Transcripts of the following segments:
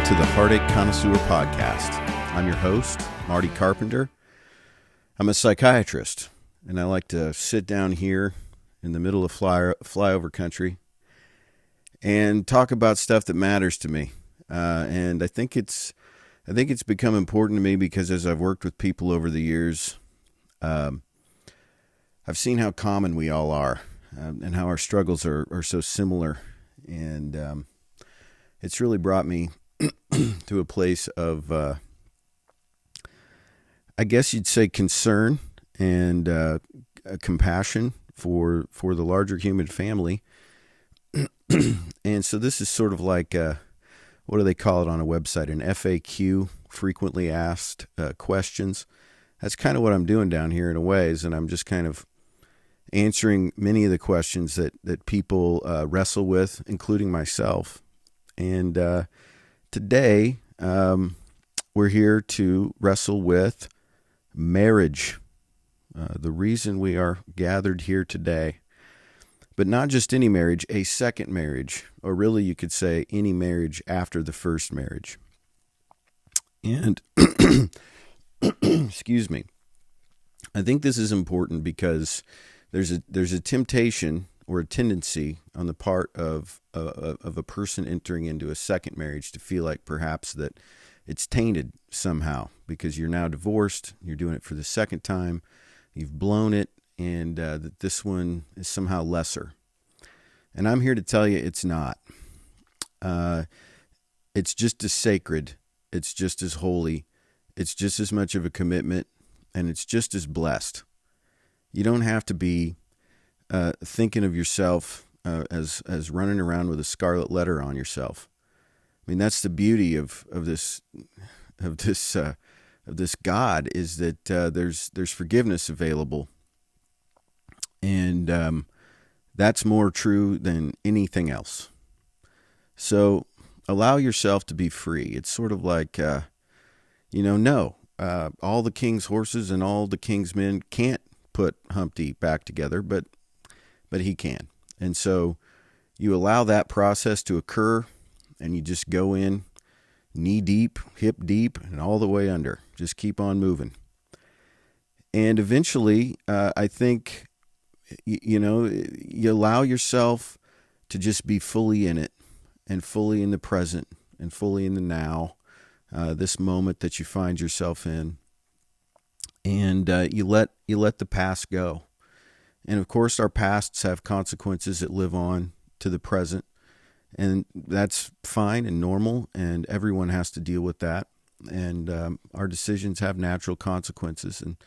to the Heartache Connoisseur podcast. I'm your host, Marty Carpenter. I'm a psychiatrist, and I like to sit down here in the middle of flyover country and talk about stuff that matters to me. And I think it's become important to me because as I've worked with people over the years, I've seen how common we all are, and how our struggles are so similar. And it's really brought me to a place of, I guess you'd say, concern and compassion for the larger human family. And so this is sort of like, what do they call it on a website? An FAQ, frequently asked questions. That's kind of what I'm doing down here in a ways, and I'm just kind of answering many of the questions that people wrestle with, including myself. And today, we're here to wrestle with marriage, the reason we are gathered here today. But not just any marriage, a second marriage, or really you could say any marriage after the first marriage. And, excuse me, I think this is important because there's a temptation or a tendency on the part of a person entering into a second marriage to feel like perhaps that it's tainted somehow because you're now divorced, you're doing it for the second time, you've blown it, and that this one is somehow lesser. And I'm here to tell you it's not. It's just as sacred, it's just as holy, it's just as much of a commitment, and it's just as blessed. You don't have to be thinking of yourself as running around with a scarlet letter on yourself. I mean, that's the beauty of this God, is that there's forgiveness available, and that's more true than anything else. So allow yourself to be free. It's sort of like all the king's horses and all the king's men can't put Humpty back together, but he can. And so you allow that process to occur, and you just go in knee deep, hip deep, and all the way under. Just keep on moving. And eventually, I think, you allow yourself to just be fully in it, and fully in the present, and fully in the now, this moment that you find yourself in. And you let the past go. And of course, our pasts have consequences that live on to the present. And that's fine and normal, and everyone has to deal with that. And our decisions have natural consequences, and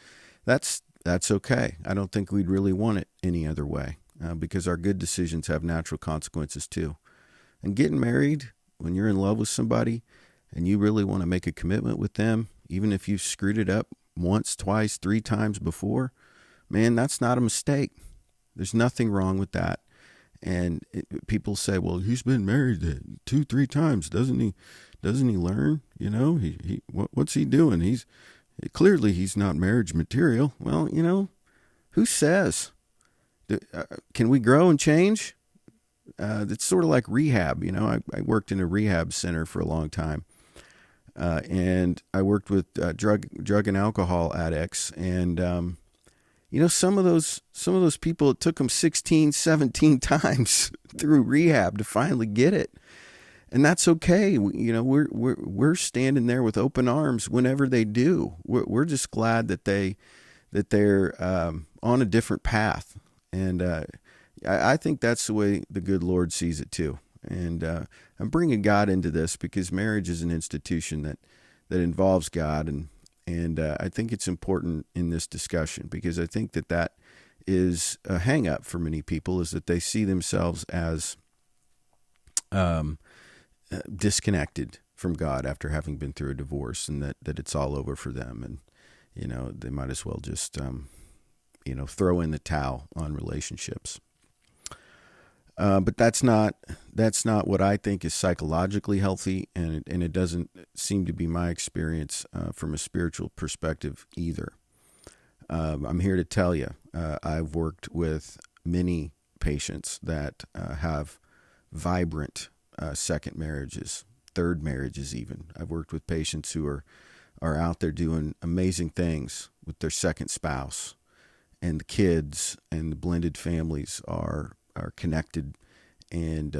that's okay. I don't think we'd really want it any other way, because our good decisions have natural consequences too. And getting married, when you're in love with somebody and you really want to make a commitment with them, even if you've screwed it up once, twice, 3 times before, man, that's not a mistake. There's nothing wrong with that. And people say, well, he's been married 2-3 times. Doesn't he learn? What's he doing? He's not marriage material. Well, who says? Can we grow and change? It's sort of like rehab. I worked in a rehab center for a long time. And I worked with drug and alcohol addicts, and some of those people, it took them 16, 17 times through rehab to finally get it, and that's okay. We're standing there with open arms whenever they do. We're just glad that they're on a different path, and I think that's the way the good Lord sees it too. And I'm bringing God into this because marriage is an institution that involves God, and I think it's important in this discussion because I think that is a hang-up for many people, is that they see themselves as disconnected from God after having been through a divorce, and that it's all over for them, and they might as well just throw in the towel on relationships. But that's not what I think is psychologically healthy, and it doesn't seem to be my experience from a spiritual perspective either. I'm here to tell you, I've worked with many patients that have vibrant second marriages, third marriages even. I've worked with patients who are out there doing amazing things with their second spouse, and the kids and the blended families are connected and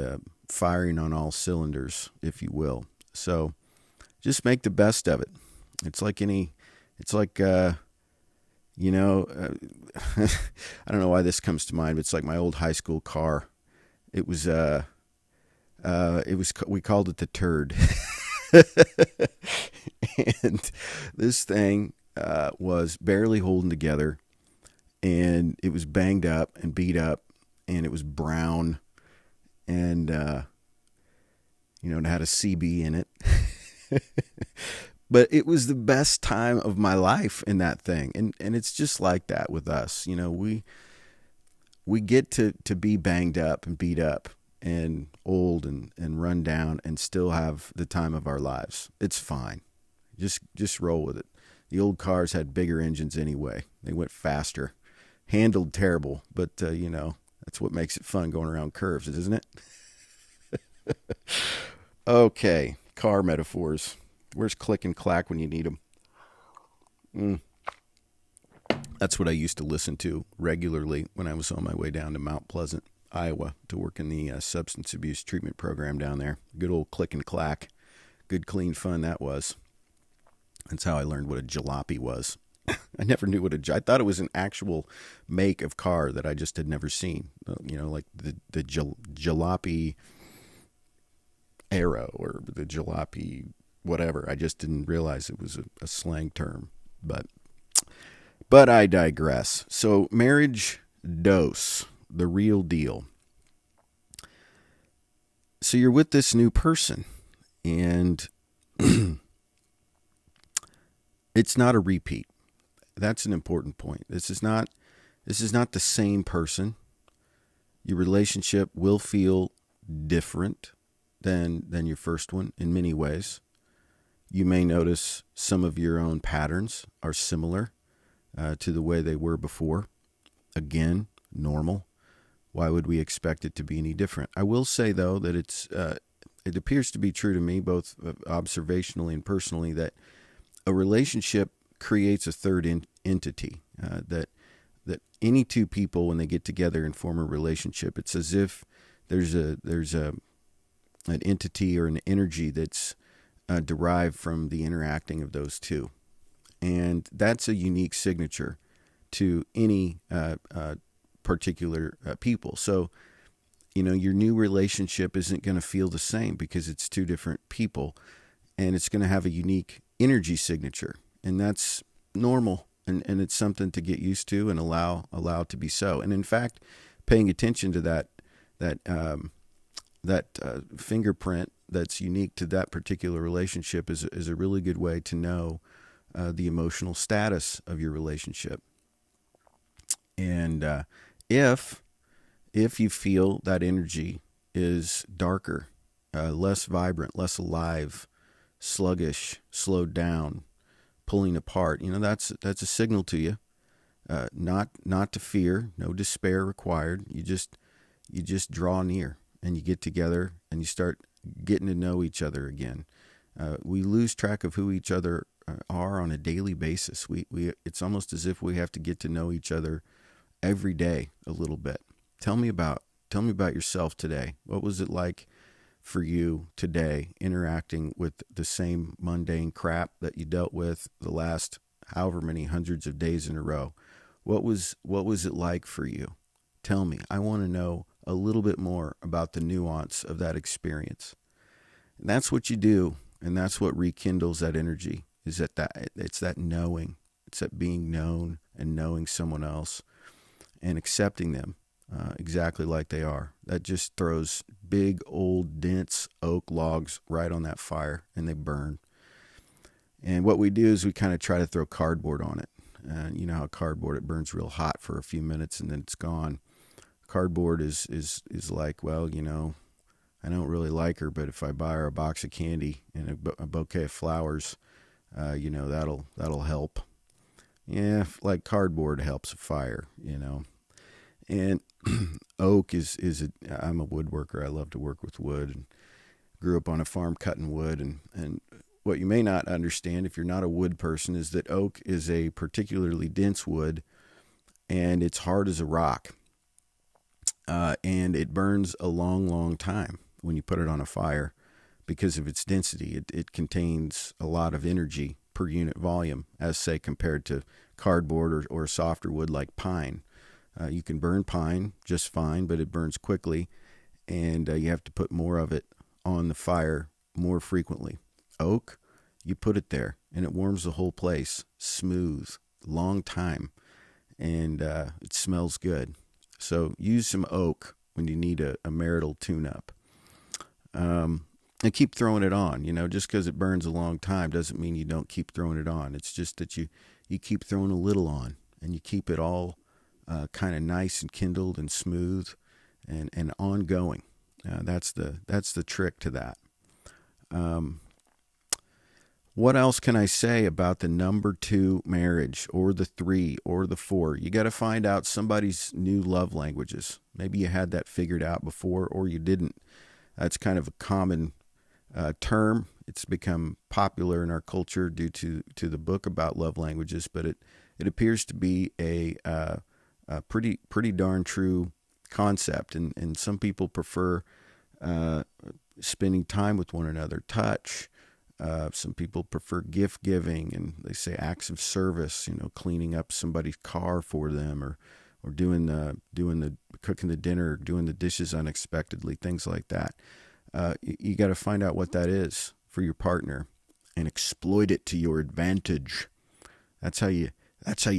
firing on all cylinders, if you will. So just make the best of it. It's like I don't know why this comes to mind, but it's like my old high school car. It was we called it the Turd. And this thing was barely holding together, and it was banged up and beat up, and it was brown, and it had a CB in it. But it was the best time of my life in that thing. And it's just like that with us. We get to be banged up and beat up and old and run down and still have the time of our lives. It's fine. Just roll with it. The old cars had bigger engines anyway. They went faster. Handled terrible, but that's what makes it fun going around curves, isn't it? Okay, car metaphors. Where's click and clack when you need them? That's what I used to listen to regularly when I was on my way down to Mount Pleasant, Iowa, to work in the substance abuse treatment program down there. Good old click and clack. Good, clean fun that was. That's how I learned what a jalopy was. I never knew I thought it was an actual make of car that I just had never seen. Like the jalopy Arrow or the jalopy whatever. I just didn't realize it was a slang term. But I digress. So marriage dose, the real deal. So you're with this new person, and it's not a repeat. That's an important point. This is not the same person. Your relationship will feel different than your first one in many ways. You may notice some of your own patterns are similar to the way they were before. Again, normal. Why would we expect it to be any different? I will say, though, that it appears to be true to me, both observationally and personally, that a relationship creates a third entity. That any two people, when they get together and form a relationship, it's as if there's an entity or an energy that's derived from the interacting of those two. And that's a unique signature to any particular people. So, your new relationship isn't going to feel the same because it's two different people, and it's going to have a unique energy signature. And that's normal, and it's something to get used to and allow to be so. And in fact, paying attention to that fingerprint that's unique to that particular relationship is a really good way to know the emotional status of your relationship. And if you feel that energy is darker, less vibrant, less alive, sluggish, slowed down, pulling apart, that's a signal to you. Not to fear, no despair required. You just draw near and you get together and you start getting to know each other again. We lose track of who each other are on a daily basis. It's almost as if we have to get to know each other every day a little bit. Tell me about yourself today. What was it like for you today interacting with the same mundane crap that you dealt with the last however many hundreds of days in a row? What was it like for you? Tell me. I want to know a little bit more about the nuance of that experience. And that's what you do, and that's what rekindles that energy. It's that knowing. It's that being known and knowing someone else and accepting them exactly like they are. That just throws big, old, dense oak logs right on that fire, and they burn. And what we do is we kind of try to throw cardboard on it. You know how cardboard, it burns real hot for a few minutes and then it's gone. Cardboard is like, well, I don't really like her, but if I buy her a box of candy and a bouquet of flowers, that'll help. Yeah, like cardboard helps a fire, And oak I'm a woodworker. I love to work with wood. And grew up on a farm cutting wood, and what you may not understand if you're not a wood person is that oak is a particularly dense wood, and it's hard as a rock, and it burns a long, long time when you put it on a fire because of its density. It contains a lot of energy per unit volume, as say compared to cardboard or softer wood like pine. You can burn pine just fine, but it burns quickly, and you have to put more of it on the fire more frequently. Oak, you put it there, and it warms the whole place, smooth, long time, and it smells good. So use some oak when you need a marital tune-up. And keep throwing it on. Just because it burns a long time doesn't mean you don't keep throwing it on. It's just that you keep throwing a little on, and you keep it all kind of nice and kindled and smooth and ongoing. That's the trick to that. What else can I say about the number 2 marriage, or the 3 or the 4? You got to find out somebody's new love languages. Maybe you had that figured out before, or you didn't. That's kind of a common term. It's become popular in our culture due to the book about love languages, but it appears to be a pretty darn true concept. And some people prefer spending time with one another, touch. Some people prefer gift giving, and they say acts of service. Cleaning up somebody's car for them, or doing the cooking the dinner, doing the dishes unexpectedly, things like that. You got to find out what that is for your partner and exploit it to your advantage. That's how you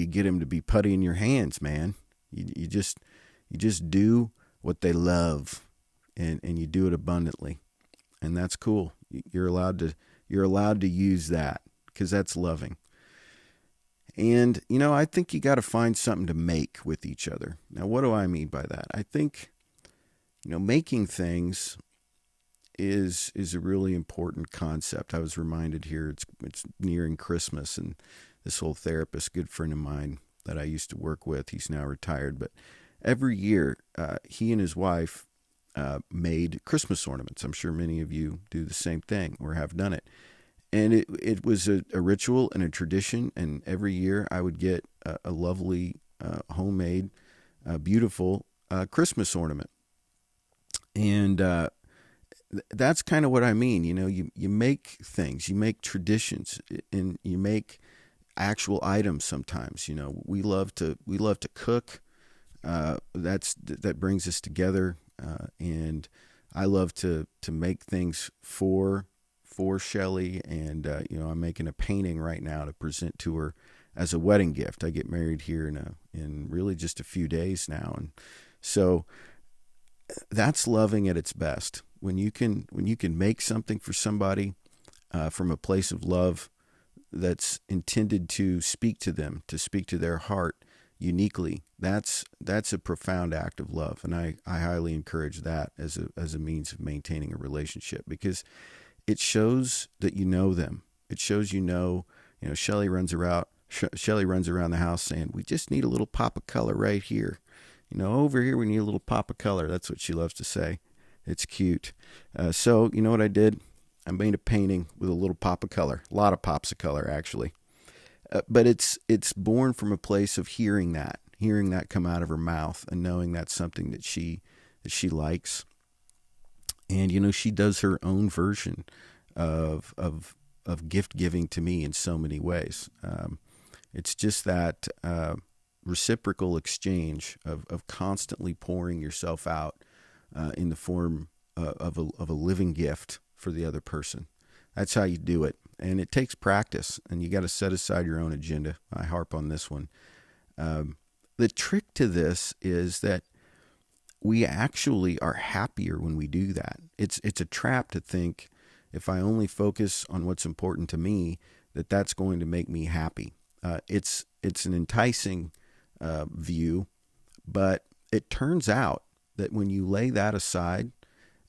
get them to be putty in your hands, man. You just do what they love, and you do it abundantly, and that's cool. You're allowed to use that because that's loving. And I think you got to find something to make with each other. Now, what do I mean by that? I think making things is a really important concept. I was reminded here it's nearing Christmas, and this old therapist, good friend of mine that I used to work with, he's now retired, but every year he and his wife made Christmas ornaments. I'm sure many of you do the same thing or have done it. And it was a ritual and a tradition, and every year I would get a lovely homemade, beautiful Christmas ornament. And that's kind of what I mean. You make things, you make traditions, and you make actual items sometimes. We love to cook. That brings us together, and I love to make things for Shelley, and I'm making a painting right now to present to her as a wedding gift. I get married here in really just a few days now, and so that's loving at its best. When you can make something for somebody from a place of love that's intended to speak to them, to speak to their heart uniquely, that's a profound act of love, and I highly encourage that as a means of maintaining a relationship, because it shows that you know them. It shows Shelley runs around the house saying, "We just need a little pop of color right here. Over here we need a little pop of color." That's what she loves to say. It's cute. So you know what I did? I made a painting with a little pop of color. A lot of pops of color, actually. But it's born from a place of hearing that come out of her mouth, and knowing that's something that she likes. And she does her own version of gift giving to me in so many ways. It's just that reciprocal exchange of constantly pouring yourself out in the form of a living gift for the other person. That's how you do it, and it takes practice, and you got to set aside your own agenda. I harp on this one. The trick to this is that we actually are happier when we do that. It's a trap to think, if I only focus on what's important to me, that's going to make me happy. It's an enticing view, but it turns out that when you lay that aside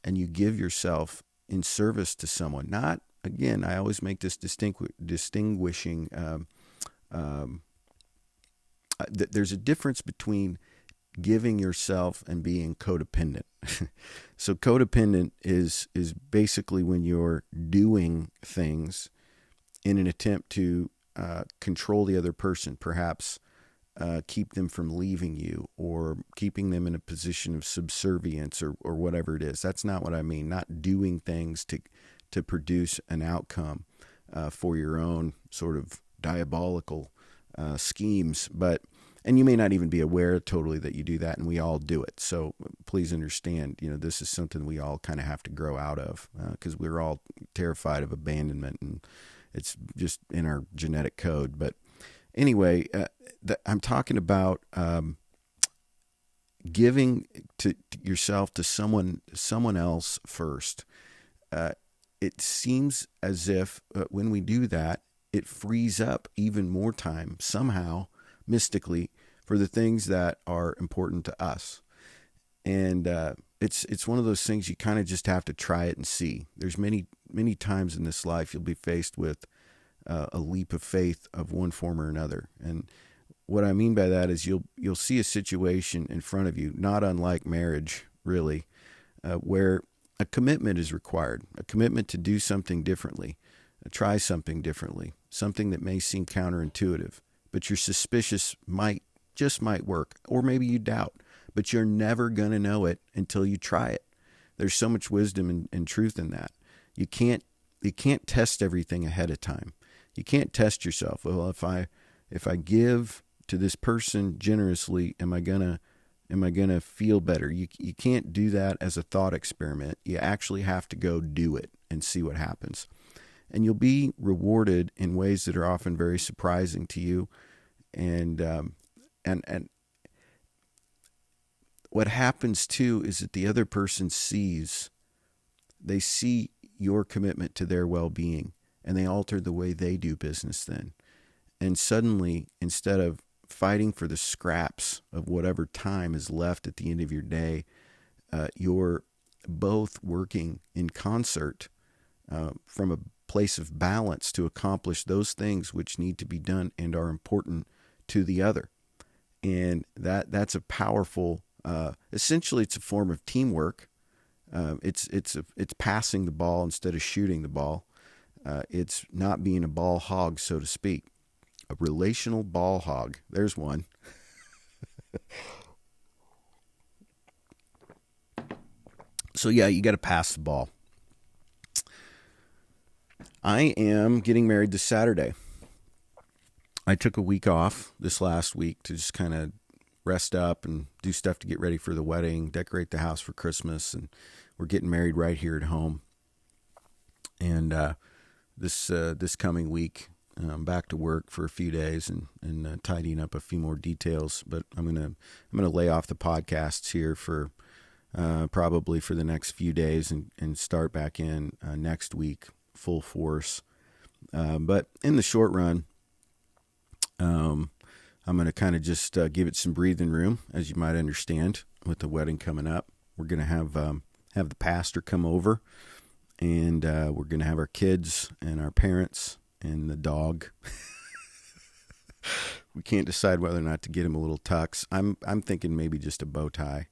and you give yourself in service to someone, not, again, I always make this distinguishing, there's a difference between giving yourself and being codependent. So codependent is basically when you're doing things in an attempt to control the other person, perhaps keep them from leaving you or keeping them in a position of subservience or whatever it is. That's not what I mean. Not doing things to produce an outcome for your own sort of diabolical schemes, and you may not even be aware totally that you do that, and we all do it. So please understand, this is something we all kind of have to grow out of because we're all terrified of abandonment, and it's just in our genetic code. But anyway, I'm talking about giving to yourself to someone else first. It seems as if when we do that, it frees up even more time somehow, mystically, for the things that are important to us. And it's one of those things you kind of just have to try it and see. There's many times in this life you'll be faced with a leap of faith of one form or another. And what I mean by that is you'll see a situation in front of you, not unlike marriage, really, where a commitment is required, a commitment to do something differently, try something differently, something that may seem counterintuitive, but you're suspicious might work, or maybe you doubt, but you're never going to know it until you try it. There's so much wisdom and truth in that. You can't test everything ahead of time. You can't test yourself. Well, if I give to this person generously, am I gonna feel better? You can't do that as a thought experiment. You actually have to go do it and see what happens. And you'll be rewarded in ways that are often very surprising to you. And what happens too is that the other person sees your commitment to their well-being, and they alter the way they do business then. And suddenly, instead of fighting for the scraps of whatever time is left at the end of your day, you're both working in concert from a place of balance to accomplish those things which need to be done and are important to the other. And that's a powerful, essentially it's a form of teamwork. It's passing the ball instead of shooting the ball. It's not being a ball hog, so to speak. A relational ball hog. There's one. So yeah, you got to pass the ball. I am getting married this Saturday. I took a week off this last week to just kind of rest up and do stuff to get ready for the wedding, decorate the house for Christmas, and we're getting married right here at home. And this coming week, I'm back to work for a few days and tidying up a few more details. But I'm gonna lay off the podcasts here for probably for the next few days and start back in next week full force. But in the short run, I'm going to kind of just give it some breathing room, as you might understand, with the wedding coming up. We're going to have the pastor come over, and we're going to have our kids and our parents and the dog. We can't decide whether or not to get him a little tux. I'm thinking maybe just a bow tie.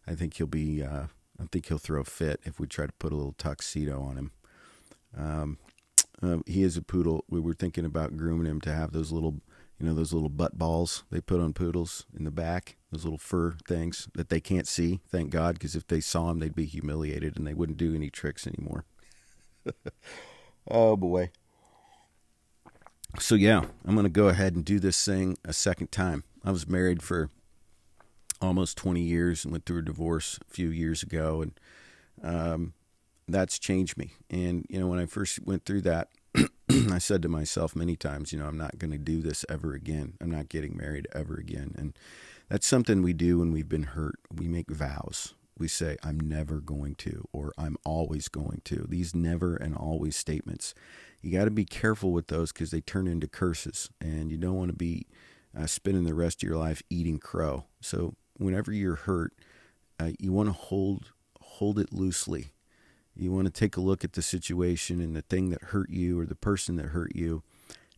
I think he'll throw a fit if we try to put a little tuxedo on him. He is a poodle. We were thinking about grooming him to have those little butt balls they put on poodles in the back, those little fur things that they can't see, thank God, because if they saw him, they'd be humiliated and they wouldn't do any tricks anymore. Oh, boy. So, yeah, I'm going to go ahead and do this thing a second time. I was married for almost 20 years and went through a divorce a few years ago, and that's changed me. And, when I first went through that, I said to myself many times, I'm not going to do this ever again. I'm not getting married ever again. And that's something we do when we've been hurt. We make vows. We say, I'm never going to, or I'm always going to. These never and always statements. You got to be careful with those because they turn into curses, and you don't want to be spending the rest of your life eating crow. So whenever you're hurt, you want to hold it loosely. You want to take a look at the situation and the thing that hurt you or the person that hurt you,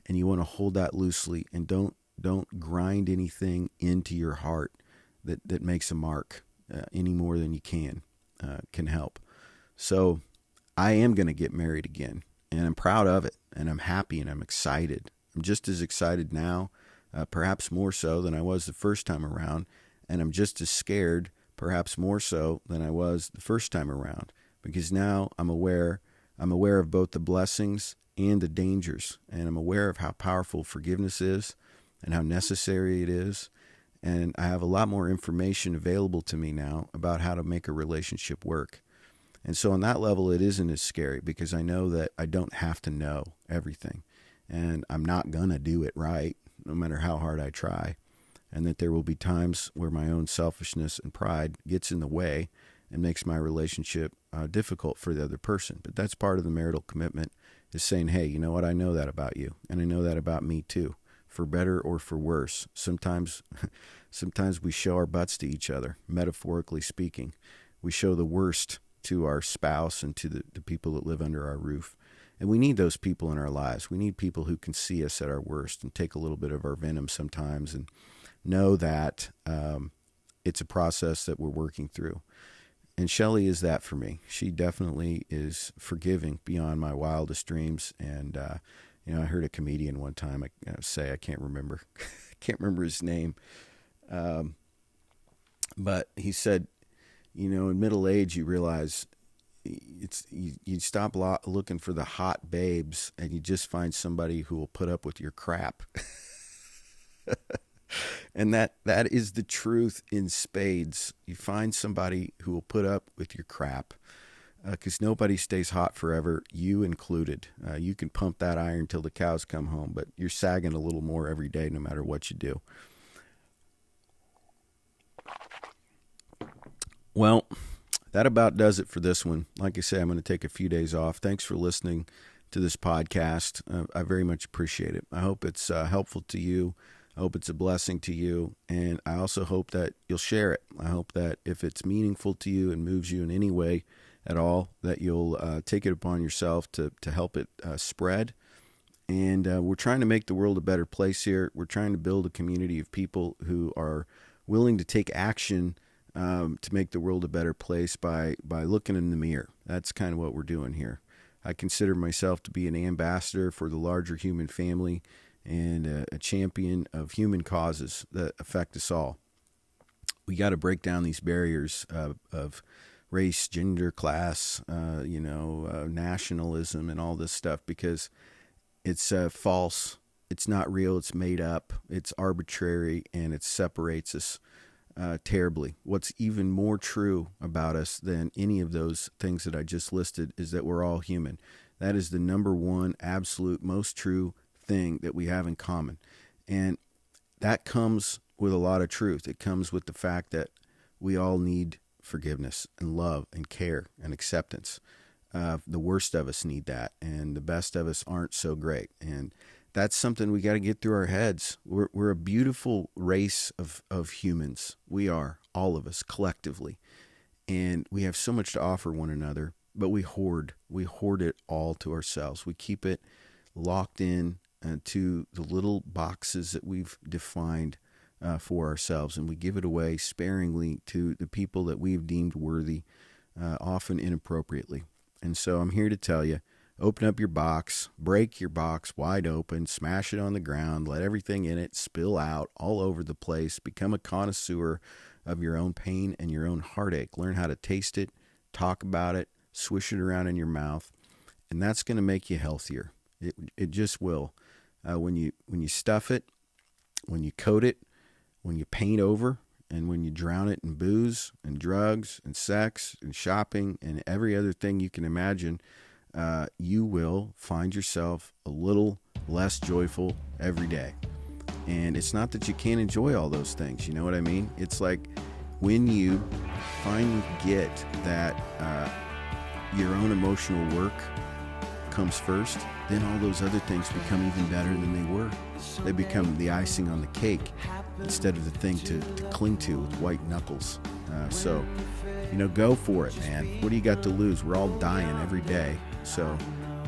and you want to hold that loosely and don't grind anything into your heart that makes a mark any more than you can help. So I am going to get married again, and I'm proud of it, and I'm happy, and I'm excited. I'm just as excited now, perhaps more so than I was the first time around, and I'm just as scared, perhaps more so than I was the first time around, because now I'm aware of both the blessings and the dangers, and I'm aware of how powerful forgiveness is and how necessary it is, and I have a lot more information available to me now about how to make a relationship work. And so on that level, it isn't as scary, because I know that I don't have to know everything, and I'm not going to do it right, no matter how hard I try, and that there will be times where my own selfishness and pride gets in the way and makes my relationship difficult for the other person. But that's part of the marital commitment, is saying, hey, you know what? I know that about you, and I know that about me too, for better or for worse. Sometimes we show our butts to each other, metaphorically speaking. We show the worst to our spouse and to the people that live under our roof. And we need those people in our lives. We need people who can see us at our worst and take a little bit of our venom sometimes and know that it's a process that we're working through. And Shelley is that for me. She definitely is forgiving beyond my wildest dreams. And, I heard a comedian one time say, I can't remember his name. But he said, in middle age, you realize you stop looking for the hot babes, and you just find somebody who will put up with your crap. And that is the truth in spades. You find somebody who will put up with your crap, because nobody stays hot forever, you included. You can pump that iron till the cows come home, but you're sagging a little more every day, no matter what you do. Well, that about does it for this one. Like I say, I'm going to take a few days off. Thanks for listening to this podcast. I very much appreciate it. I hope it's helpful to you. I hope it's a blessing to you. And I also hope that you'll share it. I hope that if it's meaningful to you and moves you in any way at all, that you'll take it upon yourself to help it spread. And we're trying to make the world a better place here. We're trying to build a community of people who are willing to take action to make the world a better place by looking in the mirror. That's kind of what we're doing here. I consider myself to be an ambassador for the larger human family and a champion of human causes that affect us all. We got to break down these barriers of race, gender, class, nationalism, and all this stuff, because it's false. It's not real. It's made up. It's arbitrary, and it separates us terribly. What's even more true about us than any of those things that I just listed is that we're all human. That is the number one, absolute, most true thing that we have in common. And that comes with a lot of truth. It comes with the fact that we all need forgiveness and love and care and acceptance. The worst of us need that, and the best of us aren't so great. And that's something we got to get through our heads. We're a beautiful race of humans. We are, all of us, collectively. And we have so much to offer one another, but we hoard it all to ourselves. We keep it locked in to the little boxes that we've defined for ourselves, and we give it away sparingly to the people that we've deemed worthy, often inappropriately. And so I'm here to tell you, open up your box, break your box wide open, smash it on the ground, let everything in it spill out all over the place, become a connoisseur of your own pain and your own heartache. Learn how to taste it, talk about it, swish it around in your mouth, and that's going to make you healthier. It just will. When you stuff it, when you coat it, when you paint over, and when you drown it in booze and drugs and sex and shopping and every other thing you can imagine, you will find yourself a little less joyful every day. And it's not that you can't enjoy all those things. You know what I mean? It's like when you finally get that your own emotional work comes first, then all those other things become even better than they were. They become the icing on the cake instead of the thing to cling to with white knuckles. So, go for it, man. What do you got to lose? We're all dying every day. So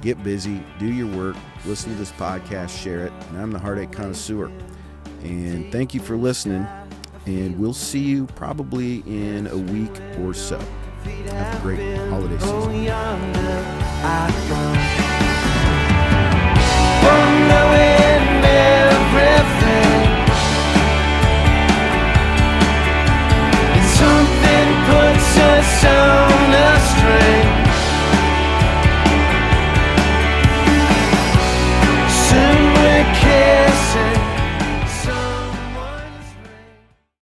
get busy, do your work, listen to this podcast, share it. And I'm the Heartache Connoisseur. And thank you for listening. and we'll see you probably in a week or so. Have a great holiday season.